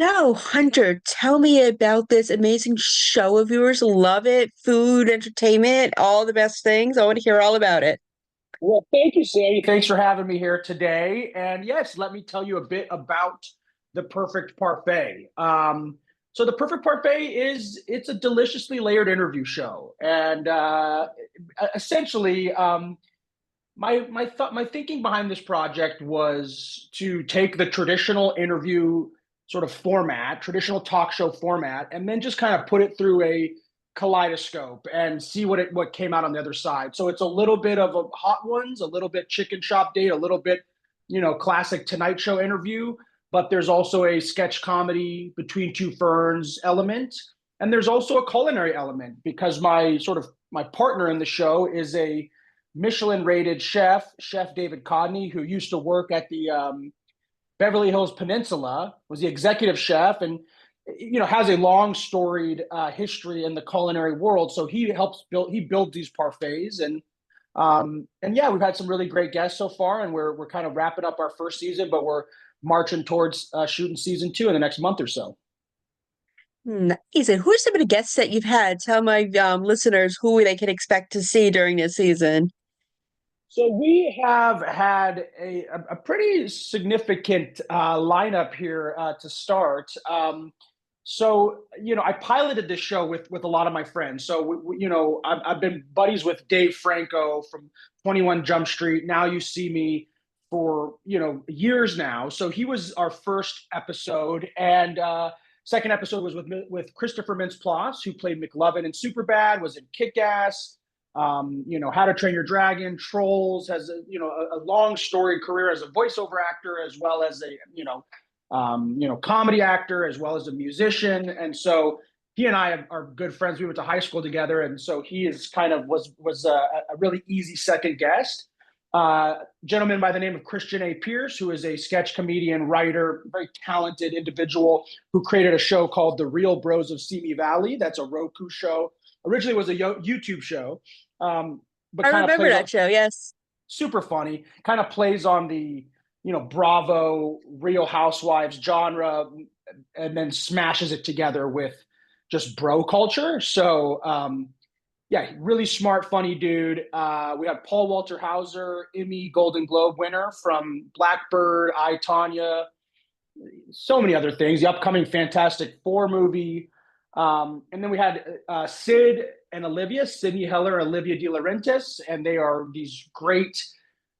So, Hunter, tell me about this amazing show of yours. Love it. Food, entertainment, all the best things. I want to hear all about it. Well, thank you, Sammy. Thanks for having me here today. And yes, let me tell you a bit about the perfect parfait. So the perfect parfait it's a deliciously layered interview show, and essentially, my thinking behind this project was to take the traditional interview sort of format, traditional talk show format, and then just kind of put it through a kaleidoscope and see what came out on the other side. So it's a little bit of a hot ones, a little bit chicken shop date, a little bit, classic Tonight Show interview, but there's also a sketch comedy between two ferns element. And there's also a culinary element because my partner in the show is a Michelin rated Chef David Codney, who used to work at the Beverly Hills Peninsula, was the executive chef, and has a long storied history in the culinary world. So he builds these parfaits, and yeah, we've had some really great guests so far, and we're kind of wrapping up our first season, but we're marching towards shooting season 2 in the next month or so. Nice. And who are some of the guests that you've had? Tell my listeners who they can expect to see during this season. So we have had a pretty significant lineup here to start. I piloted this show with a lot of my friends. So I've been buddies with Dave Franco from 21 Jump Street. Now You See Me for years now. So he was our first episode, and second episode was with Christopher Mintz-Plasse, who played McLovin in Superbad, was in Kick Ass. How to Train Your Dragon, Trolls, has a long storied career as a voiceover actor as well as a comedy actor as well as a musician, and so he and I are good friends. We went to high school together, and so he is kind of was a really easy second guest. Gentleman by the name of Christian A. Pierce, who is a sketch comedian, writer, very talented individual who created a show called The Real Bros of Simi Valley. That's a Roku show. Originally was a YouTube show, but I kind of remember plays on that show, yes. super funny, kind of plays on the Bravo Real Housewives genre, and then smashes it together with just bro culture. So yeah, really smart, funny dude. We have Paul Walter Hauser, Emmy Golden Globe winner from Blackbird, I, Tanya, so many other things. The upcoming Fantastic Four movie. And then we had Sid and Olivia, Sydney Heller and Olivia De Laurentiis, and they are these great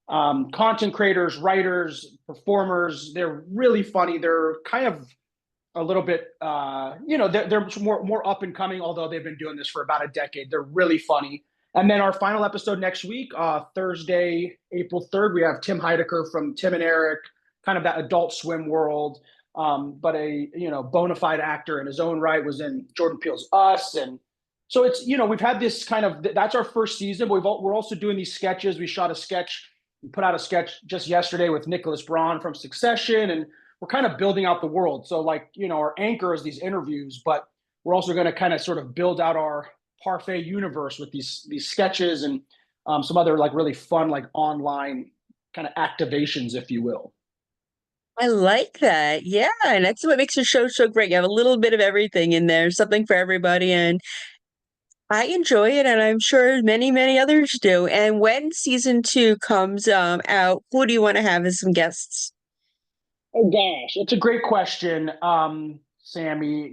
content creators, writers, performers. They're really funny. They're kind of a little bit, they're more up and coming, although they've been doing this for about a decade. They're really funny. And then our final episode next week, Thursday, April 3rd, we have Tim Heidecker from Tim and Eric, kind of that Adult Swim world, but a bona fide actor in his own right, was in Jordan Peele's Us, and so it's we've had this kind of that's our first season. But we're also doing these sketches. We shot a sketch, we put out a sketch just yesterday with Nicholas Braun from Succession, and we're kind of building out the world. So our anchor is these interviews, but we're also going to kind of sort of build out our parfait universe with these sketches and some other really fun online kind of activations, if you will. I like that. Yeah, and that's what makes your show so great. You have a little bit of everything in there, something for everybody, and I enjoy it, and I'm sure many, many others do. And when season two comes out, who do you want to have as some guests? Oh gosh, it's a great question, Sammy.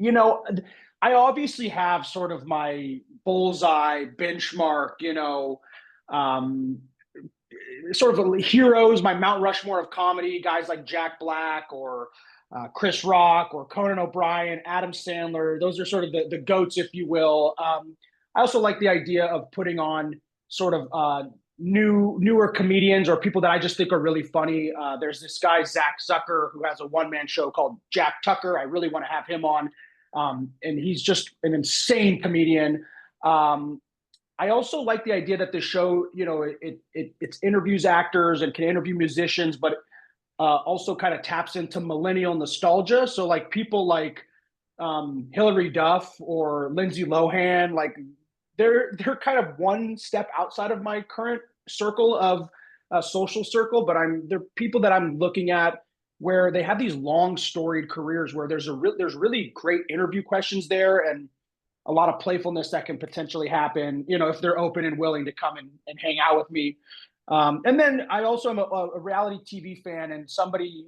I obviously have sort of my bullseye benchmark, um, sort of heroes, my Mount Rushmore of comedy, guys like Jack Black or Chris Rock or Conan O'Brien, Adam Sandler. Those are sort of the goats, if you will. I also like the idea of putting on sort of newer comedians or people that I just think are really funny. There's this guy Zach Zucker who has a one-man show called Jack Tucker. I really want to have him on, and he's just an insane comedian. I also like the idea that the show, it's interviews actors and can interview musicians, but also kind of taps into millennial nostalgia. So people like Hillary Duff or Lindsay Lohan, they're kind of one step outside of my current circle of social circle, but they're people that I'm looking at where they have these long storied careers where there's really great interview questions there and a lot of playfulness that can potentially happen, if they're open and willing to come and hang out with me. And then I also am a reality TV fan and somebody,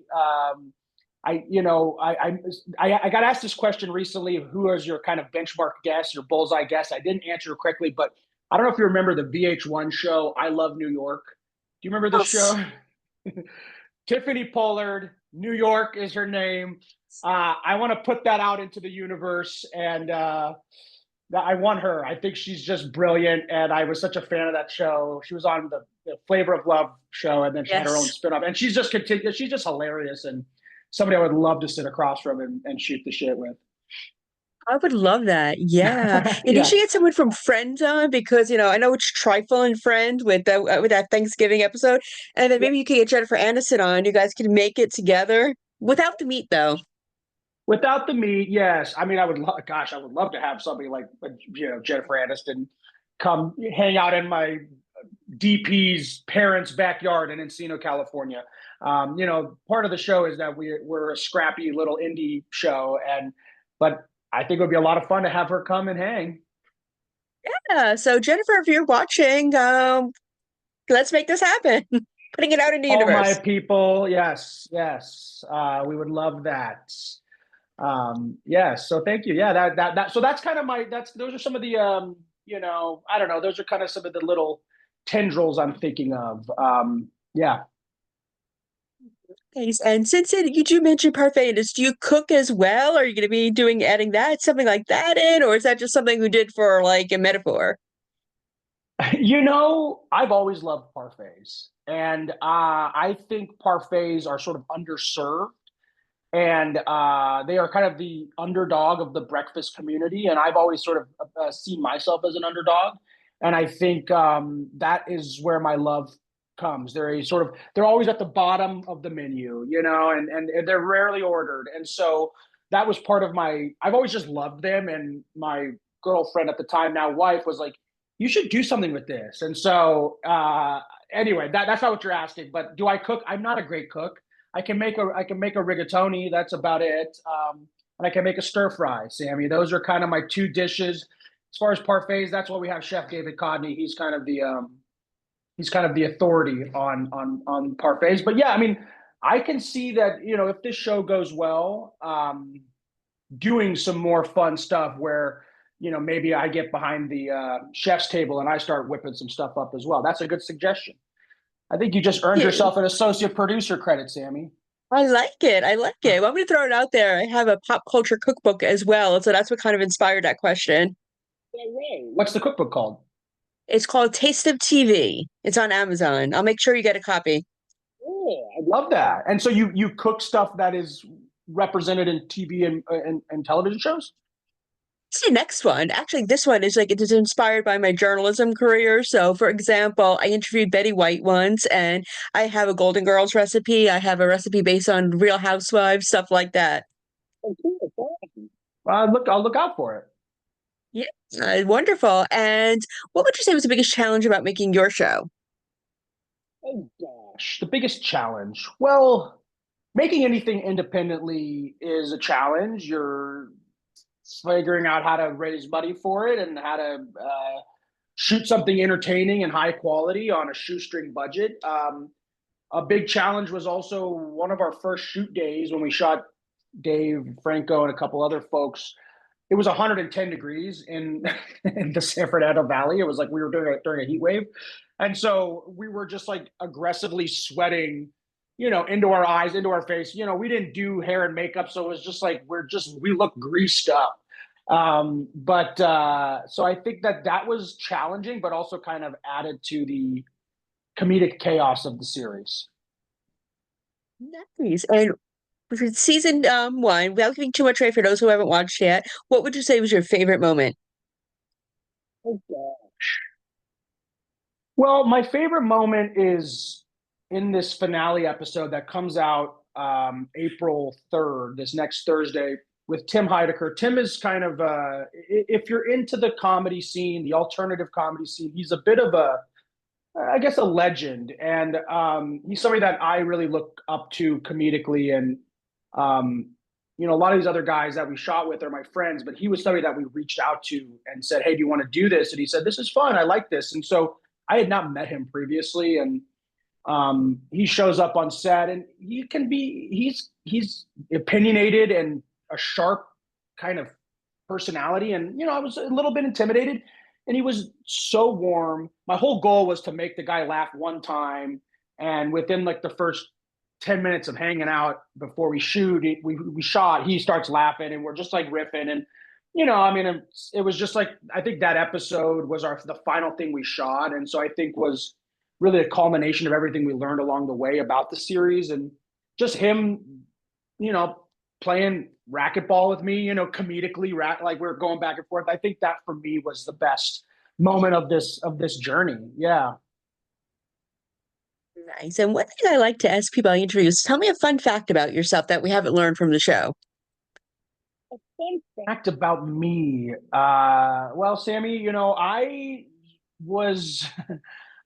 I got asked this question recently of who is your kind of benchmark guest, your bullseye guest. I didn't answer correctly, but I don't know if you remember the VH1 show, I Love New York. Do you remember this Yes. show? Tiffany Pollard, New York is her name. I want to put that out into the universe, and I want her. I think she's just brilliant, and I was such a fan of that show. She was on the Flavor of Love show, and then she had her own Yes. spinoff, and she's just continued. She's just hilarious, and somebody I would love to sit across from and shoot the shit with. I would love that. Yeah. And you Yeah. should get someone from Friends on because, I know it's trifle and Friend with that Thanksgiving episode. And then maybe you could get Jennifer Aniston on. You guys can make it together without the meat, though. Without the meat, yes. I mean, gosh, I would love to have somebody like, Jennifer Aniston come hang out in my DP's parents' backyard in Encino, California. Part of the show is that we're a scrappy little indie show, but I think it would be a lot of fun to have her come and hang. Yeah. So, Jennifer, if you're watching, let's make this happen. Putting it out in the All my universe. people, yes, yes, we would love that. Yes, so thank you. Yeah, that. So that's kind of those are some of the I don't know. Those are kind of some of the little tendrils I'm thinking of. Yeah. Thanks. And since you do mention parfaiters, do you cook as well? Are you going to be adding something like that in, or is that just something we did for like a metaphor? I've always loved parfaits, and I think parfaits are sort of underserved, and they are kind of the underdog of the breakfast community. And I've always sort of seen myself as an underdog, and I think that is where my love comes. They're always at the bottom of the menu, and they're rarely ordered, and so that was part of my. I've always just loved them, and my girlfriend at the time, now wife, was like, "You should do something with this," and so. Anyway, that's not what you're asking, but do I cook? I'm not a great cook. I can make a rigatoni. That's about it. And I can make a stir fry, Sammy. Those are kind of my two dishes. As far as parfaits, that's what we have Chef David Codney. He's kind of the authority on parfaits. But yeah, I mean, I can see that if this show goes well, doing some more fun stuff where maybe I get behind the chef's table and I start whipping some stuff up as well. That's a good suggestion. I think you just earned Yeah, yourself an associate producer credit, Sammy. I like it. I like it. Well, I'm going to throw it out there. I have a pop culture cookbook as well, so that's what kind of inspired that question. No way. What's the cookbook called? It's called Taste of TV. It's on Amazon. I'll make sure you get a copy. Oh, I love that. And so you cook stuff that is represented in TV and television shows? It's the next one. Actually, this one is it is inspired by my journalism career. So, for example, I interviewed Betty White once, and I have a Golden Girls recipe. I have a recipe based on Real Housewives, stuff like that. Oh, cool. That's awesome. I'll look out for it. Yeah, wonderful. And what would you say was the biggest challenge about making your show? Oh gosh, the biggest challenge. Well, making anything independently is a challenge. You're figuring out how to raise money for it and how to shoot something entertaining and high quality on a shoestring budget. A big challenge was also one of our first shoot days when we shot Dave Franco and a couple other folks. It was 110 degrees in the San Fernando Valley. It was like we were doing it during a heat wave, and so we were just like aggressively sweating, into our eyes, into our face. We didn't do hair and makeup, so it was just like we look greased up. But so I think that was challenging, but also kind of added to the comedic chaos of the series. Nice. And for season one, without giving too much away for those who haven't watched yet, what would you say was your favorite moment? Okay. Well, my favorite moment is in this finale episode that comes out April 3rd, this next Thursday, with Tim Heidecker. Tim is kind of, if you're into the comedy scene, the alternative comedy scene, he's a bit of I guess a legend, and he's somebody that I really look up to comedically, and um, a lot of these other guys that we shot with are my friends, but he was somebody that we reached out to and said, "Hey, do you want to do this?" And he said, "This is fun. I like this." And so I had not met him previously, and he shows up on set, and he's opinionated and a sharp kind of personality. And I was a little bit intimidated, and he was so warm. My whole goal was to make the guy laugh one time, and within like the first 10 minutes of hanging out before we shoot we shot, he starts laughing, and we're just like riffing. And I mean, it was just like, I think that episode was the final thing we shot, and so I think was really a culmination of everything we learned along the way about the series. And just him, you know, playing racquetball with me, comedically, like we are going back and forth. I think that for me was the best moment of this journey. Yeah. Nice. And one thing I like to ask people I interview is tell me a fun fact about yourself that we haven't learned from the show. Fun fact about me. Well, Sammy, I was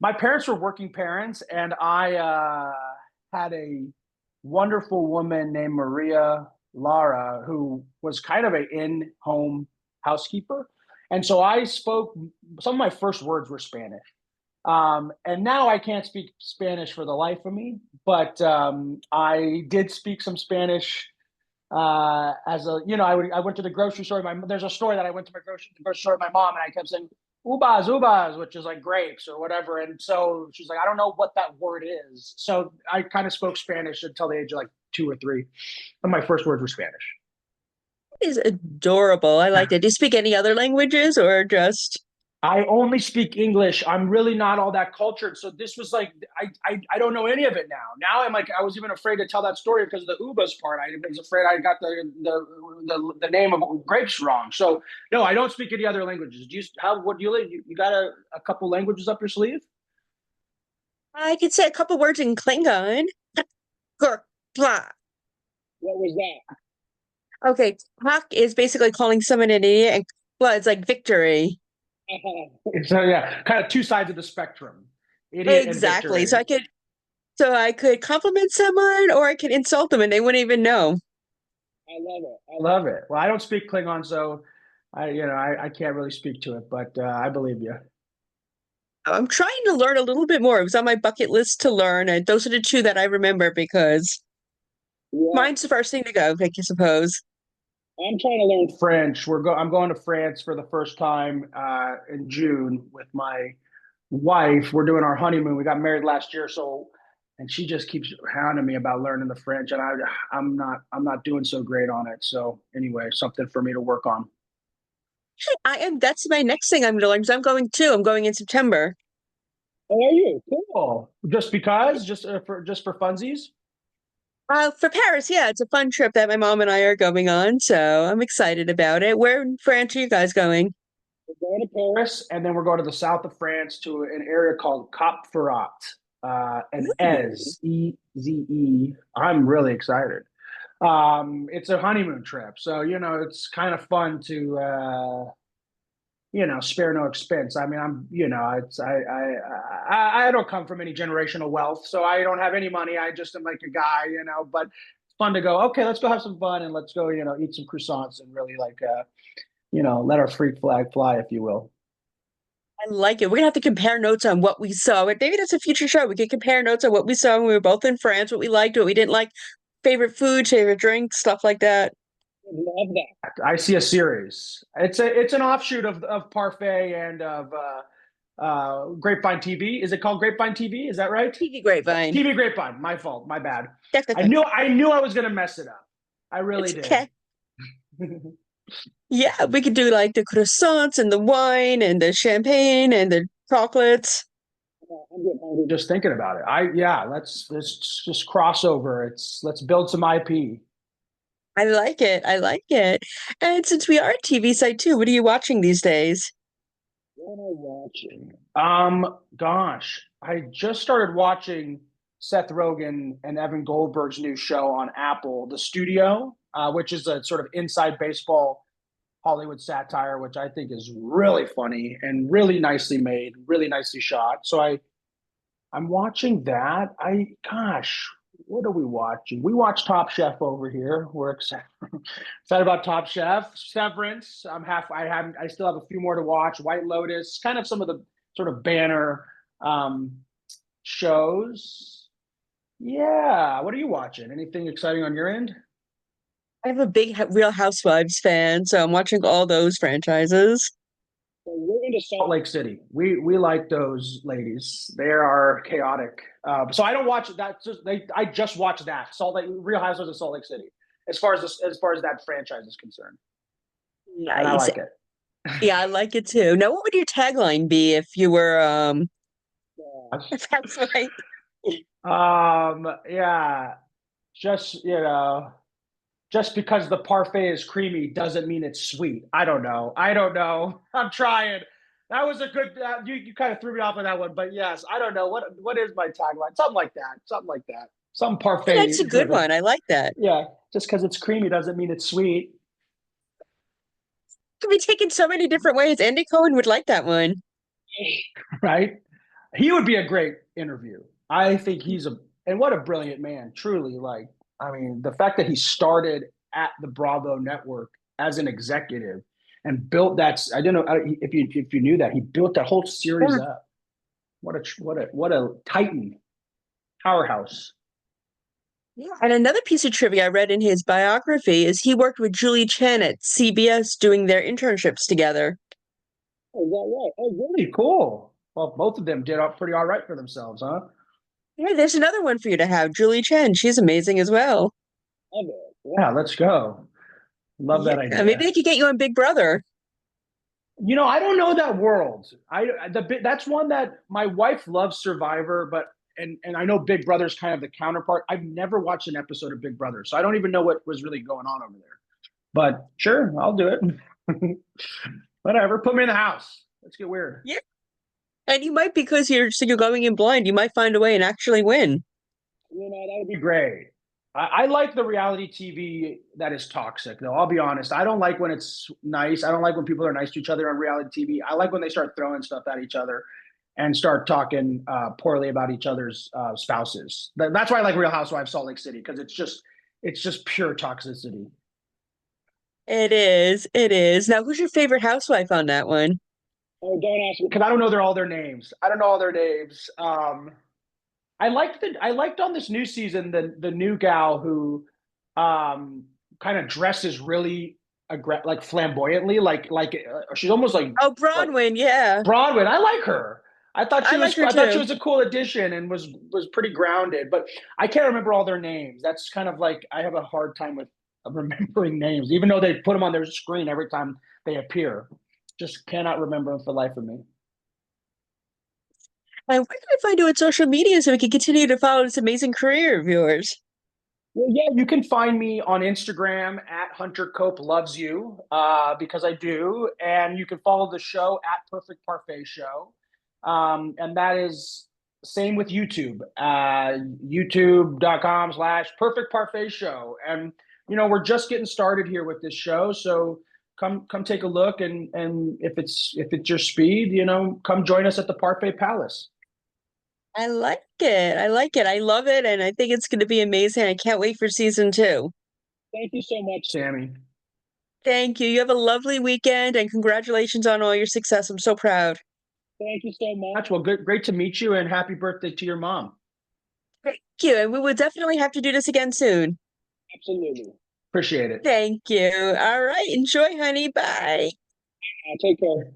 my parents were working parents, and I had a wonderful woman named Maria Lara who was kind of an in-home housekeeper. And so I spoke, some of my first words were Spanish. And now I can't speak Spanish for the life of me, but I did speak some Spanish as a, I went to the grocery store. There's a story that I went to the grocery store with my mom, and I kept saying ubas, ubas, which is like grapes or whatever. And so she's like, I don't know what that word is. So I kind of spoke Spanish until the age of like 2 or 3. And my first words were Spanish. It is adorable. I like it. Do you speak any other languages or just I only speak English. I'm really not all that cultured. So this was like, I don't know any of it now. Now I'm like, I was even afraid to tell that story because of the Ubas part. I was afraid I got the name of grapes wrong. So no, I don't speak any other languages. What do you got a couple languages up your sleeve? I could say a couple words in Klingon. Grr, blah. What was that? Okay, Hawk is basically calling someone an idiot, and blah is like victory. So yeah, kind of two sides of the spectrum, idiot and Exactly. victory. So I could compliment someone or I could insult them and they wouldn't even know. I love it. I love it. Well, I don't speak Klingon, so I can't really speak to it, but I believe you. I'm trying to learn a little bit more. It was on my bucket list to learn, and those are the two that I remember because Yeah, mine's the first thing to go, I suppose. I'm trying to learn French. I'm going to France for the first time in June with my wife. We're doing our honeymoon. We got married last year, so and she just keeps hounding me about learning the French, and I'm not doing so great on it. So anyway, something for me to work on. I am. That's my next thing I'm going to learn because I'm going too. I'm going in September. How are you? Cool. Just because, just for funsies. For Paris, yeah, it's a fun trip that my mom and I are going on, so I'm excited about it. Where in France are you guys going? We're going to Paris, and then we're going to the south of France to an area called Cap Ferrat, and Ooh. Eze. I'm really excited. It's a honeymoon trip, so it's kind of fun to spare no expense. I mean, it's I don't come from any generational wealth, so I don't have any money. I just am like a guy, but it's fun to go. Okay, let's go have some fun and let's go, eat some croissants and really like, let our freak flag fly, if you will. I like it. We're gonna have to compare notes on what we saw. But maybe that's a future show. We could compare notes on what we saw when we were both in France, what we liked, what we didn't like, favorite food, favorite drinks, stuff like that. Love that. I see a series. It's an offshoot of Parfait and of Grapevine TV. Is it called Grapevine TV? Is that right? TV Grapevine. TV Grapevine. My fault. My bad. That's I okay. knew I knew I was gonna mess it up. I really It's did. okay. Yeah, we could do like the croissants and the wine and the champagne and the chocolates. I'm getting hungry just thinking about it. Let's just crossover. Let's build some IP. I like it. I like it. And since we are a TV site too, what are you watching these days? What am I watching? Gosh, I just started watching Seth Rogen and Evan Goldberg's new show on Apple, The Studio, which is a sort of inside baseball Hollywood satire, which I think is really funny and really nicely made, really nicely shot. So I I'm watching that. Gosh, what are we watching? We watch Top Chef over here. We're excited, excited about Top Chef. Severance. I still have a few more to watch. White Lotus. Kind of some of the sort of banner um, shows. Yeah. What are you watching? Anything exciting on your end? I'm a big Real Housewives fan, so I'm watching all those franchises. So we're into Salt Lake City. We like those ladies. They are chaotic. So I don't watch that. I just watch that Real Housewives of Salt Lake City. As far as that franchise is concerned, and I Nice. like it. Yeah, I like it too. Now, what would your tagline be if you were a housewife? Yeah, just just because the parfait is creamy doesn't mean it's sweet. I don't know. I don't know. I'm trying. That was a good. You kind of threw me off on that one, but yes, I don't know what is my tagline. Something like that. Something like that. Some That's parfait a good driven. one. I like that. Yeah, just because it's creamy doesn't mean it's sweet, Could be taken so many different ways. Andy Cohen would like that one. right? He would be a great interview. I think he's a and what a brilliant man. Truly, like I mean, the fact that he started at the Bravo network as an executive and built that. I don't know if you knew that he built that whole series Yeah. up. What a titan powerhouse. Yeah. And another piece of trivia I read in his biography is he worked with Julie Chen at CBS doing their internships together. Oh, is that right? Oh, really cool. Well, both of them did pretty all right for themselves, huh? Yeah, there's another one for you to have. Julie Chen. She's amazing as well. Love it. Yeah, let's go. Love Yeah, that maybe idea. they could get you on Big Brother. I don't know that world. That's one that my wife loves Survivor, but and I know Big Brother's kind of the counterpart. I've never watched an episode of Big Brother, so I don't even know what was really going on over there. But sure, I'll do it. Whatever. Put me in the house. Let's get weird. Yeah. And you might, because you're going in blind, you might find a way and actually win. That would be great. I like the reality TV that is toxic, though. I'll be honest. I don't like when it's nice. I don't like when people are nice to each other on reality TV. I like when they start throwing stuff at each other and start talking poorly about each other's spouses. That's why I like Real Housewives Salt Lake City because it's just pure toxicity. It is. It is. Now, who's your favorite housewife on that one? Oh, don't ask me because I don't know all their names. I don't know all their names. I liked on this new season the new gal who kind of dresses really like flamboyantly she's almost Oh, like Bronwyn. Yeah. Broadway. I like her. I like her I thought she too. was a cool addition and was pretty grounded, but I can't remember all their names. That's kind of like I have a hard time with remembering names, even though they put them on their screen every time they appear. Just cannot remember them for the life of me. Where can I find you on social media so we can continue to follow this amazing career of yours? Well, yeah, you can find me on Instagram at Hunter Cope Loves You, because I do. And you can follow the show at Perfect Parfait Show. And that is same with YouTube, youtube.com/ Perfect Parfait Show. And, we're just getting started here with this show. So come take a look. And if it's your speed, come join us at the Parfait Palace. I like it. I like it. I love it. And I think it's going to be amazing. I can't wait for season two. Thank you so much, Sammy. Thank you. You have a lovely weekend and congratulations on all your success. I'm so proud. Thank you so much. Well, great to meet you and happy birthday to your mom. Thank you. And we will definitely have to do this again soon. Absolutely. Appreciate it. Thank you. All right. Enjoy, honey. Bye. Take care.